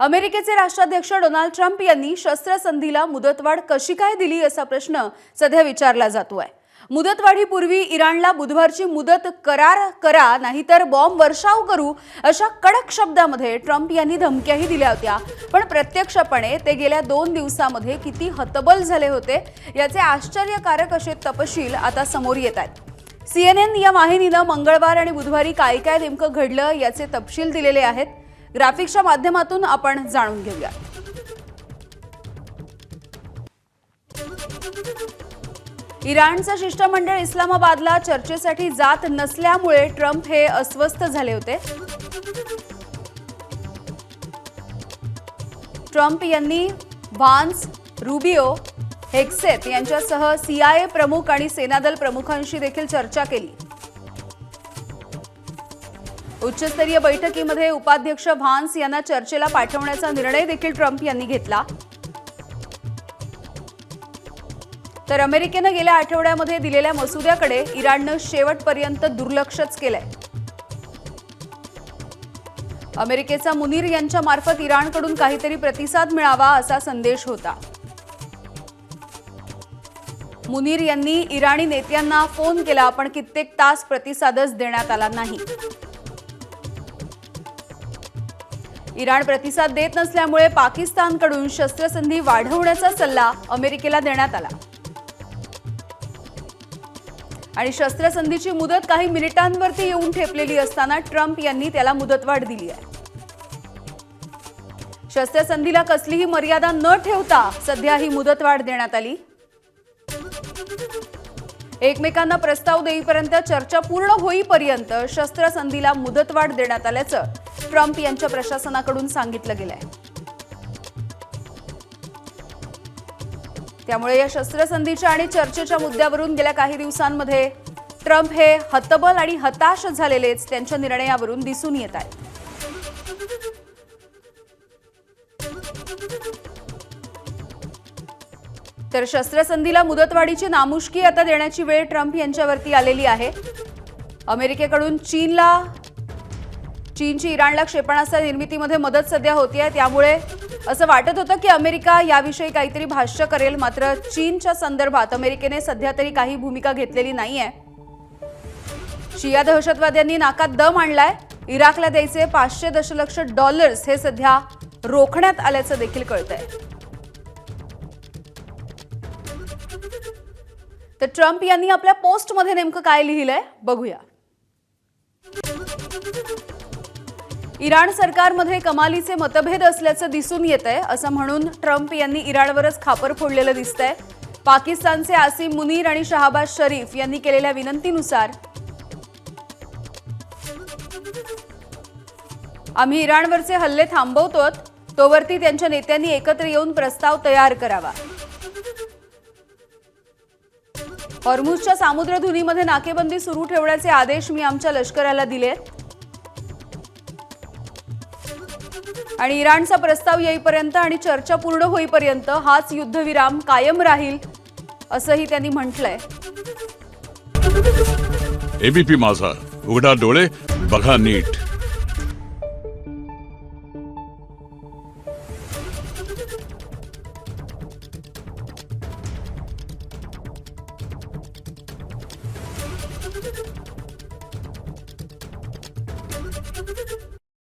अमेरिकेचे राष्ट्राध्यक्ष Donald Trump यांनी शस्त्रसंधीला मुदतवाढ कशी काय दिली असा प्रश्न सध्या विचारला जातोय। मुदतवाढीपूर्वी इराणला बुधवारची मुदत करार करा नाहीतर बॉम्ब वर्षाव करू अशा कडक शब्दांमध्ये ट्रम्प यांनी धमक्याही दिल्या होत्या। पण प्रत्यक्षपणे ते गेल्या 2 दिवसांमध्ये किती हतबल झाले होते याचे आश्चर्यकारक असे तपशील आता समोर येत आहेत। CNN या वाहिनीने मंगळवार आणि बुधवारी काय काय नेमकं घडलं याचे तपशील दिलेले आहेत। ग्राफिक्सच्या माध्यमातून आपण जाणून घेऊया। इराणचं शिष्टमंडळ इस्लामाबादला चर्चेसाठी जात नसल्यामुळे ट्रम्प हे अस्वस्थ झाले होते। ट्रम्प यांनी व्हान्स, रुबियो, हेक्सेथ यांच्यासह CIA प्रमुख आणि सेनादल प्रमुखांशी देखील चर्चा केली। उच्चस्तरीय बैठकीमध्ये उपाध्यक्ष व्हान्स यांना चर्चेला पाठवण्याचा निर्णय देखील ट्रम्प यांनी घेतला। तर अमेरिकेने गेल्या आठवड्यामध्ये दिलेल्या मसुद्याकडे इराणने शेवटपर्यंत दुर्लक्षच केलंय। अमेरिकेचा मुनीर यांच्या मार्फत इराणकडून काहीतरी प्रतिसाद मिळावा असा संदेश होता। मुनीर यांनी इराणी नेत्यांना फोन केला पण कित्येक तास प्रतिसादच देण्यात आला नाही। इराण प्रतिसाद देत नसल्यामुळे पाकिस्तानकडून शस्त्रसंधी वाढवण्याचा सल्ला अमेरिकेला देण्यात आला आणि शस्त्रसंधीची मुदत काही मिनिटांवरती येऊन ठेपलेली असताना ट्रम्प यांनी त्याला मुदतवाढ दिली आहे। शस्त्रसंधीला कसलीही मर्यादा न ठेवता सध्या ही मुदतवाढ देण्यात आली। एकमेकांना प्रस्ताव देईपर्यंत चर्चा पूर्ण होईपर्यंत शस्त्रसंधीला मुदतवाढ देण्यात आल्याचं ट्रम्प यांच्या प्रशासनाकडून सांगितलं गेलंय। त्यामुळे या शस्त्रसंधीच्या आणि चर्चेच्या मुद्द्यावरून गेल्या काही दिवसांमध्ये ट्रम्प हे हतबल आणि हताश झालेलेच त्यांच्या निर्णयावरून दिसून येत आहे। तर शस्त्रसंधीला मुदतवाढीची नामुष्की आता देण्याची वेळ ट्रम्प यांच्यावरती आलेली आहे। अमेरिकेकडून चीनची इराणला क्षेपणास्त्र निर्मितीमध्ये मदत सध्या होतीये, त्यामुळे असं वाटत होतं की अमेरिका याविषयी काहीतरी भाष्य करेल। मात्र चीनच्या संदर्भात अमेरिकेने सध्या तरी काही भूमिका घेतलेली नाहीये। शिया दहशतवाद्यांनी नाकात दम आणलाय। इराकला द्यायचे $500 दशलक्ष हे सध्या रोखण्यात आल्याचं देखील कळतंय। तर ट्रम्प यांनी आपल्या पोस्टमध्ये नेमकं काय लिहिलंय बघूया। इराण सरकारमध्ये कमालीचे मतभेद असल्याचं दिसून येतंय असं म्हणून ट्रम्प यांनी इराणवरच खापर फोडलेलं दिसतंय। पाकिस्तानचे आसिम मुनीर आणि शहबाज शरीफ यांनी केलेल्या विनंतीनुसार आम्ही इराणवरचे हल्ले थांबवतोत, तोवरती त्यांच्या नेत्यांनी एकत्र येऊन प्रस्ताव तयार करावा। हॉर्मुझच्या सामुद्रधुनीमध्ये नाकेबंदी सुरू ठेवण्याचे आदेश मी आमच्या लष्कराला दिले आणि इराणचा प्रस्ताव येईपर्यंत आणि चर्चा पूर्ण होईपर्यंत हाच युद्धविराम कायम राहील असंही त्यांनी म्हटलंय। ABP माझा, उघडा डोळे बघा नीट।